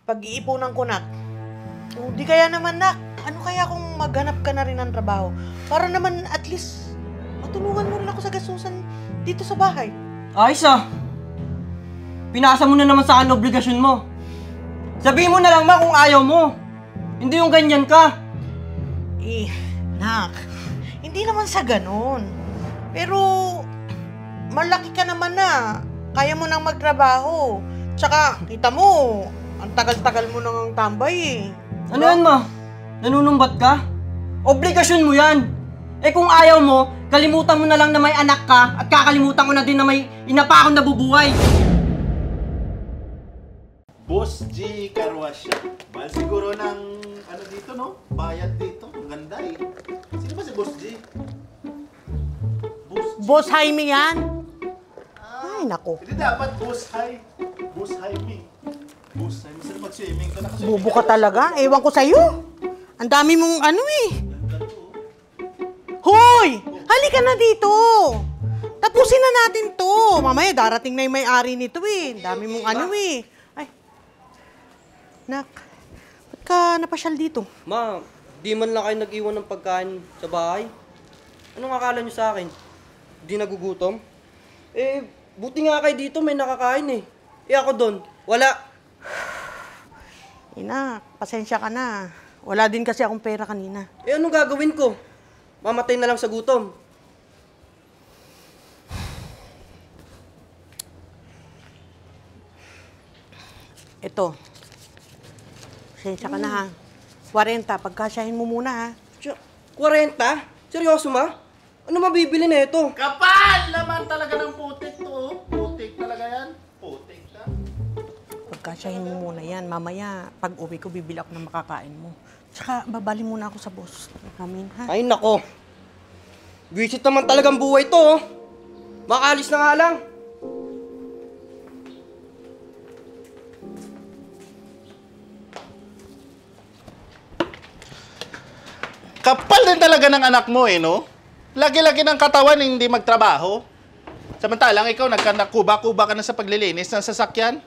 pag-iipunan ko, nak. O, di kaya naman, nak. Ano kaya kung maghanap ka na rin ng trabaho? Para naman at least matulungan mo rin ako sa gastusan dito sa bahay. Ayos ah. Pinasa mo na naman sa akin obligasyon mo. Sabihin mo na lang ma kung ayaw mo. Hindi yung ganyan ka. Nak, hindi naman sa ganun. Pero, malaki ka naman na. Kaya mo nang magtrabaho. Tsaka, kita mo, ang tagal-tagal mo nang tambay eh. Ano yan ma? Nanunumbat ka? Obligasyon mo yan. Eh kung ayaw mo, kalimutan mo na lang na may anak ka at kakalimutan ko na din na may ina pa akong nabubuhay. Boss G Carwasha. Mahal siguro ng ano dito, no? Bayad dito. Ang ganda eh. Sino ba si Boss G? Boss Jaime yan? Ay, nako. Hindi dapat Boss Hi. Boss Jaime. Boss Jaime. Saan mag-swimming ka? Bubo ka talaga. Ewan ko sa'yo. Ang dami mong ano eh. Hoy! Halika na dito! Tapusin na natin to. Mamaya darating na yung may-ari nito eh. Ang dami mong ano eh. Ay. Nak, ba't ka napasyal dito? Ma, di man lang kayo nag-iwan ng pagkain sa bahay? Anong akala niyo sa akin? Di nagugutom? Eh, buti nga kayo dito may nakakain eh. Eh ako doon, wala. Ina, pasensya ka na. Wala din kasi akong pera kanina. Eh anong gagawin ko? Mamatay na lang sa gutom. Ito. Pasensya ka na ha. 40, pagkasyahin mo muna ha. 40? Seryoso ma? Ano mabibili na ito? Kapal naman talaga ng putik to. Oh. Putik talaga yan. Putik na. Pagkasyahin mo muna yan. Mamaya, pag uwi ko, bibili ako ng makakain mo. Tsaka, babali muna ako sa boss. Kamin, ha? Ay nako. Visit naman talagang buhay to oh. Makaalis na nga lang. Kapal din talaga ng anak mo eh, no? Lagi-lagi ng katawan hindi magtrabaho. Samantalang ikaw nagkanakuba-kuba ka na sa paglilinis ng sasakyan.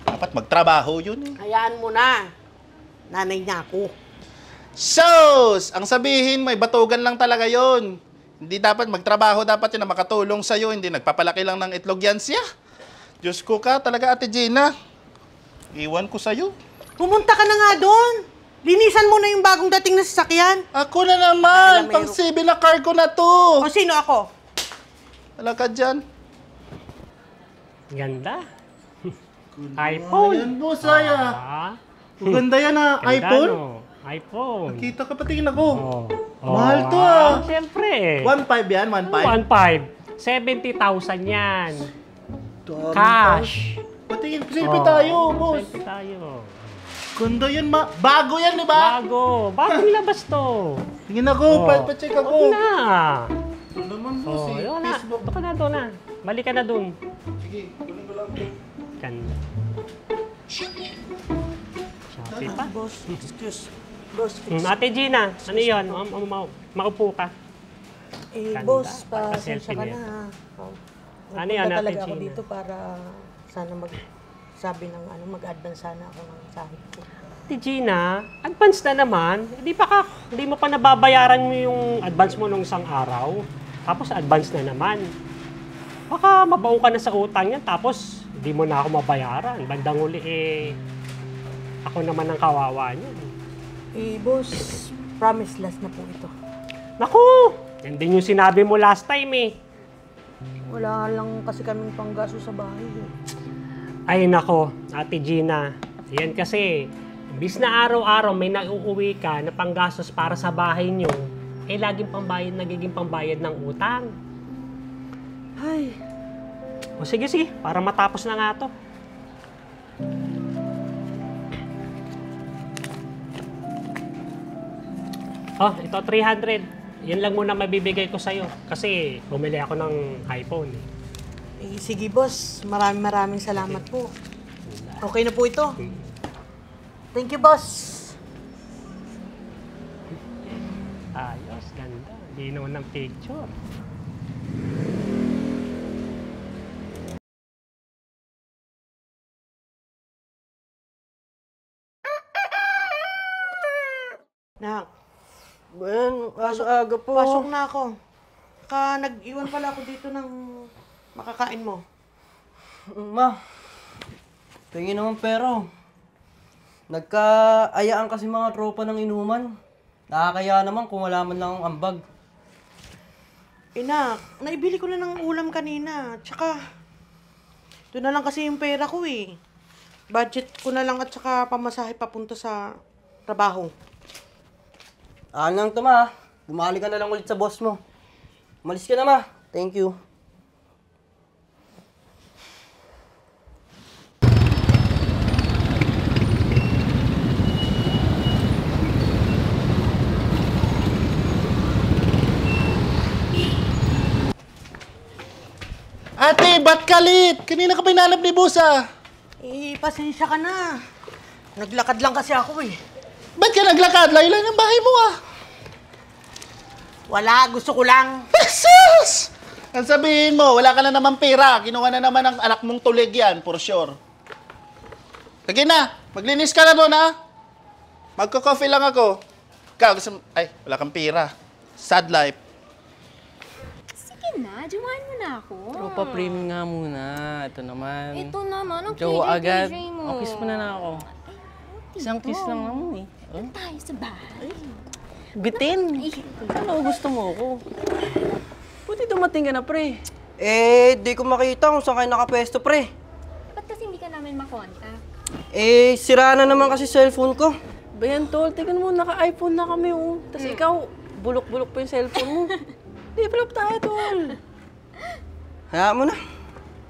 Dapat magtrabaho yun eh. Hayaan mo na. Nanay niya ako. Sos! Ang sabihin, may batugan lang talaga yon. Hindi dapat magtrabaho, dapat yun na makatulong sa'yo. Hindi nagpapalaki lang ng itlog yan siya. Diyos ko ka talaga, Ate Gina. Iwan ko sa'yo. Pumunta ka na nga doon. Linisan mo na yung bagong dating na sasakyan. Ako na naman! Alam, Pang-CB na cargo na to! O sino ako? Wala ka dyan. Ganda. iPhone. Ayan, boss, Aya. Ah, Maganda yan ha, ganda, iPhone. no? iPhone. Kita ka, patingin ako. Oh. Mahal to ah. Siyempre. 1.5 yan, 1.5. 1.5. 70,000 yan. Cash. Patingin, selfie tayo, boss. Selfie tayo. Ganda yan, bago yan, di ba? Bago. Bagong labas to. Tingin ako, Oh. pa-check Huwag ako. na. Ano naman, boss, Oh, eh. yun na. Facebook. Doon ka na, doon na. Balik ka na doon. Sige, kunin ko lang. Ganda. Shopee pa. Boss, excuse. Boss, Ate Gina, ano yun? Maupo ka. Ganda. boss, pasensya Pa-selfie ka na na ha. Oh. Ano yan, Nagpunta Ate talaga ako Gina? dito para sana sabi ng ano, mag-advance sana ako ng sahod ko. Ate Gina, advance na naman. Hindi mo pa nababayaran mo yung advance mo nung isang araw. Tapos advance na naman. Baka mabaon ka na sa utang yan, tapos hindi mo na ako mabayaran. Bandang uli ako naman ang kawawa niyan. Boss, promise last na po ito. Naku! Yan din yung sinabi mo last time eh. Wala lang kasi kaming panggaso sa bahay. Ay nako, Ate Gina. Yan kasi, imbis na araw-araw may nauuwi ka na panggastos para sa bahay nyo, nagiging pambayad ng utang. Ay, O sige, para matapos na nga to. Oh, ito 300. Yan lang muna mabibigay ko sa'yo. Kasi bumili ako ng iPhone. sige boss, maraming salamat po. Okay na po ito. Thank you, boss. Ayos, ganda. Linaw ng picture. Nak, Ben, aga po. pasok na ako. Nag-iwan pala ako dito ng makakain mo. Ma, tingin naman pero. Nagkaayaan kasi mga tropa ng inuman. Nakakaya naman kung wala man lang akong ambag. Nak, naibili ko na ng ulam kanina. Tsaka, doon na lang kasi yung pera ko eh. Budget ko na lang at tsaka pamasahe papunta sa trabaho. Lang to, ma. Bumalik ka na lang ulit sa boss mo. Umalis ka na, ma. Thank you. Ate, ba't kalit? Kanina ka pinalab ni Busa. Pasensya ka na. Naglakad lang kasi ako eh. Ba't ka naglakad? Layo-layo ng bahay mo ah. Wala, gusto ko lang. Pesos! Ang sabihin mo, wala ka na naman pera. Kinuha na naman ang anak mong tulig yan, for sure. Sige na, maglinis ka na doon ha. Magko-coffee lang ako. Ikaw, gusto mo... Ay, wala kang pera. Sad life. Sige na, jowain mo na ako. Tropa premium nga muna. Ito naman. Ito naman, ang Jowa agad. KJ mo. O, kiss mo na ako. Isang kiss lang naman eh. Oh. Tayo sa bahay. Bitin! Ano, gusto mo ako? Buti dumating ka na, pre. Di ko makita kung saan kayo nakapwesto, pre. Ba't kasi hindi ka namin makontak? Sira na naman kasi cellphone ko. Bayan, tol, tingnan mo, naka-iPhone na kami, oh. Tapos ikaw, bulok-bulok pa yung cellphone mo. Develop tayo, tol. Hayaan mo na.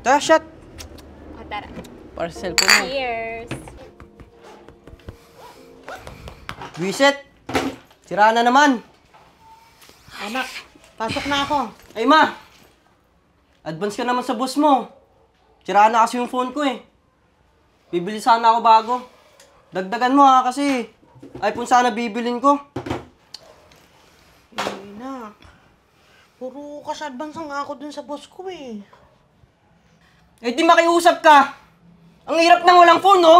Tara, shot. O, tara. Para sa cellphone mo. Cheers! Wiset. Sira na naman. Anak, pasok na ako. Ay, ma. Advance ka naman sa boss mo. Sira na kasi yung phone ko eh. Bibili sana ako bago. Dagdagan mo ha kasi iPhone sana bibilin ko. Nak, puro cash advance ang ako dun sa boss ko eh. Di makiusap ka. Ang hirap nang walang phone, no?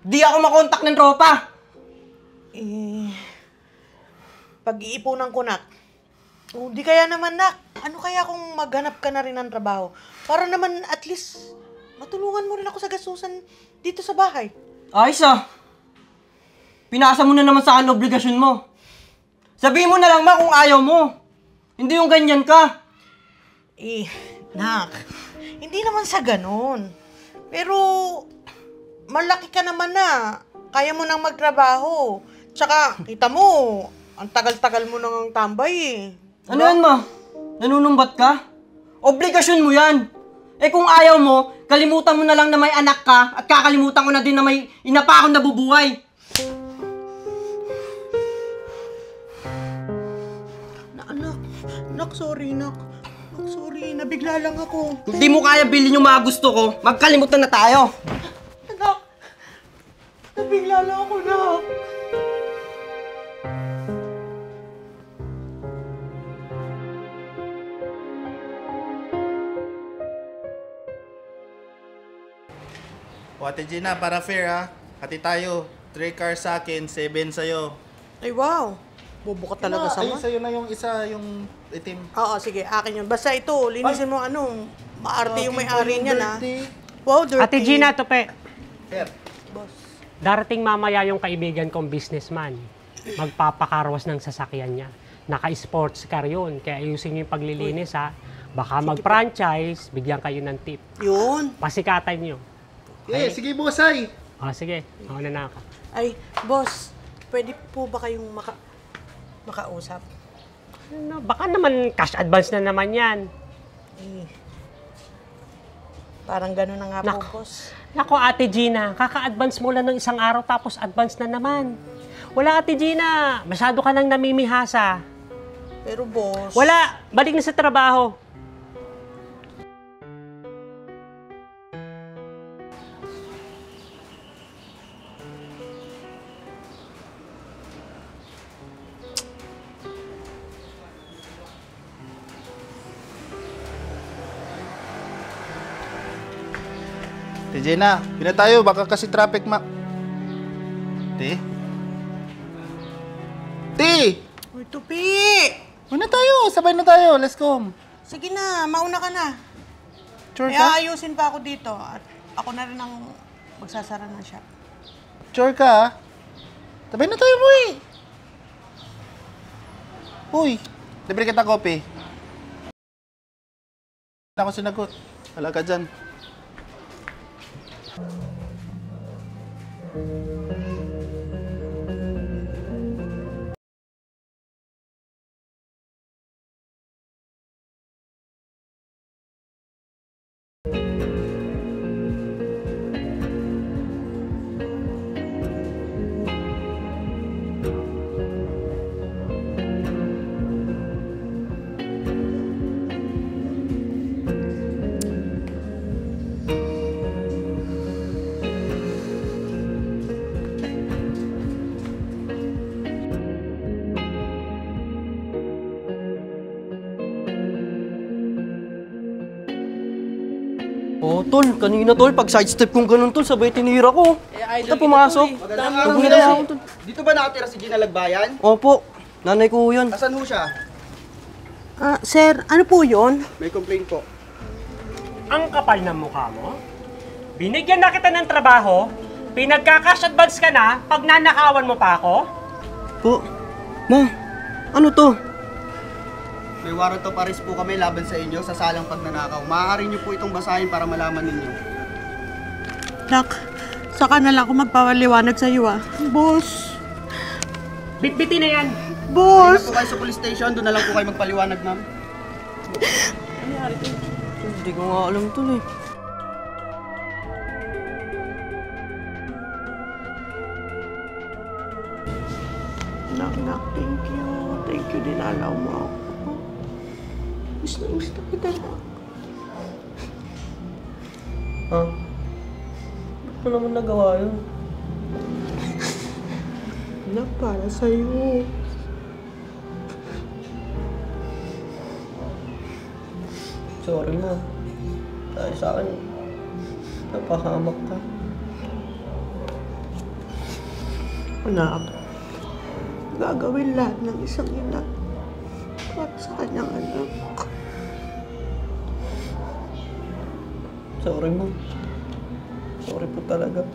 Di ako makontak ng tropa. Pag-iipunan ko, nak. O, di kaya naman, nak. Ano kaya kung maghanap ka na rin ng trabaho? Para naman at least matulungan mo rin ako sa gastusan dito sa bahay. Ayos ah. Pinasa mo na naman sa akin obligasyon mo. Sabihin mo na lang ma kung ayaw mo. Hindi yung ganyan ka. Nak, hindi naman sa ganun. Pero, malaki ka naman na. Kaya mo nang magtrabaho. Tsaka, kita mo, ang tagal-tagal mo nang tambay eh. Ano yan ma? Nanunumbat ka? Obligasyon mo yan. Kung ayaw mo, kalimutan mo na lang na may anak ka at kakalimutan ko na din na may ina pa akong nabubuhay. Nak, sorry, nak. Nak, sorry, nabigla lang ako. Hindi mo kaya bilhin yung mga gusto ko, magkalimutan na tayo. Nak, nabigla lang ako, nak. O Ate Gina, para fair ha. Hati tayo. 3 cars sa akin, 7 sa'yo. Ay, wow. Bobo ka talaga sa Ayun sa'yo na yung isa, yung itim. Oo, sige, akin yun. Basta ito, linisin mo maarte yung may-ari niya na. Dirty. Wow, dirty. Ate Gina, Tope. Fair. Darating mamaya yung kaibigan kong businessman. Magpapakarwas ng sasakyan niya. Naka-sports car yun. Kaya ayusin niyo yung paglilinis ha. Baka mag-franchise, bigyan kayo ng tip. Yun. Pasikatan niyo. Sige, Bosay. Sige, mauna na ako. Ay, boss, pwede po ba kayong makausap? Ano, baka naman cash advance na naman yan. Parang gano'n na nga Nako. po, boss. Nako, Ate Gina, kaka-advance mo lang ng isang araw tapos advance na naman. Wala, Ate Gina. Masyado ka nang namimihasa. Pero, boss... Wala, balik na sa trabaho. Ate Gina, pina tayo. Baka kasi traffic Te? Ti! Uy, Tupi! Una tayo, sabay na tayo. Let's go. Sige na, mauna ka na. Sure May ka? aayusin pa ako dito at ako na rin ang magsasara ng shop. Sure ka, ha? Sabay na tayo, boy. Uy, libre kita kopi. Hindi ako sinagot. Wala ka dyan. Oh, tol, kanina tol, pag sidestep kong ganun tol, sabay tinira ko. Eh, Ito pumasok. Huwag na ako tol. Dito ba nakatira si Gina Lagbayan? Opo, nanay ko yun. Asan ho siya? Sir, ano po yun? May complaint po. Ang kapal ng mukha mo? Binigyan na kita ng trabaho, pinagka-cash advance ka na, pag nanakawan mo pa ako? Po, ma, ano to? May warrant of arrest po kami laban sa inyo sa salang pagnanakaw. Maaari niyo po itong basahin para malaman ninyo. Nak, saka na lang ako magpapaliwanag sa iyo Boss! Bitbitin na yan. Doon Boss! po kayo sa police station, doon na lang po kayo magpaliwanag, ma'am. Hindi ko nga alam tol eh. Nak, thank you. Thank you din, alaw mo ako. Gusto kita na. Ha? Ba't mo naman nagawa yun? Nak, para sa'yo. Sorry ma. Dahil sa akin, napahamak ka. Anak, gagawin lahat ng isang ina para sa kanyang anak. Sorry ma. Sorry po talaga.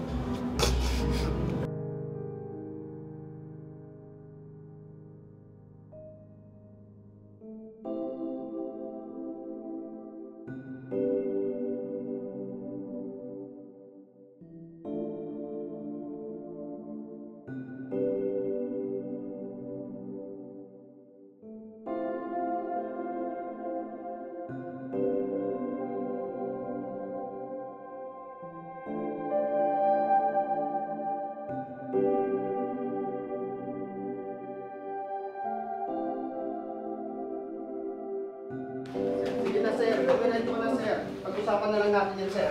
Sige na, sir. Ganito ka na, sir. Pag-usapan na lang natin yan, sir.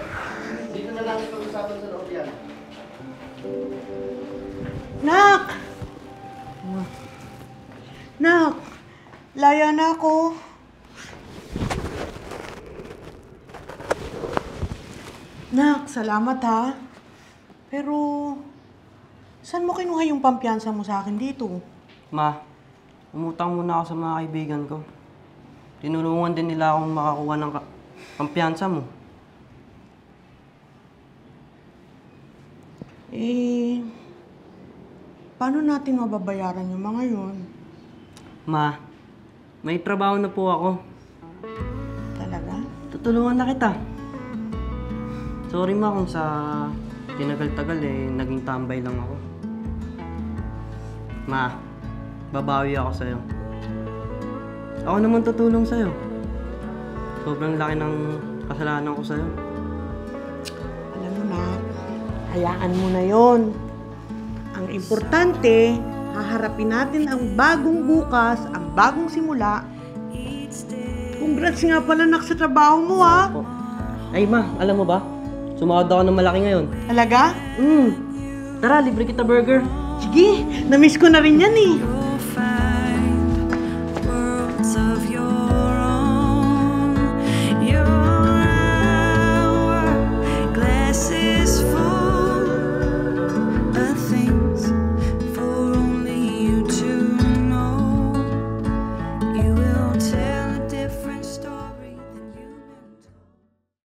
Dito na natin pag-usapan sa loob yan. Nak! Nak! Laya na ako. Nak, salamat ha. Pero, saan mo kinuha yung pampiyansa mo sa akin dito? Ma, umutang muna ako sa mga kaibigan ko. Tinulungan din nila akong makakuha ng pampiyansa mo. Eh, paano natin mababayaran yung mga yun? Ma, may trabaho na po ako. Talaga? Tutulungan na kita. Sorry ma kung sa tinagal-tagal naging tambay lang ako. Ma, babawi ako sa'yo. Ako naman tutulong sa'yo. Sobrang laki ng kasalanan ko sa'yo. Alam mo na, hayaan mo na yon. Ang importante, haharapin natin ang bagong bukas, ang bagong simula. Congrats nga pala nak sa trabaho mo ha. Ay ma, alam mo ba? Sumahod ako ng malaki ngayon. Talaga? Tara, libre kita burger. Sige, na-miss ko na rin yan eh.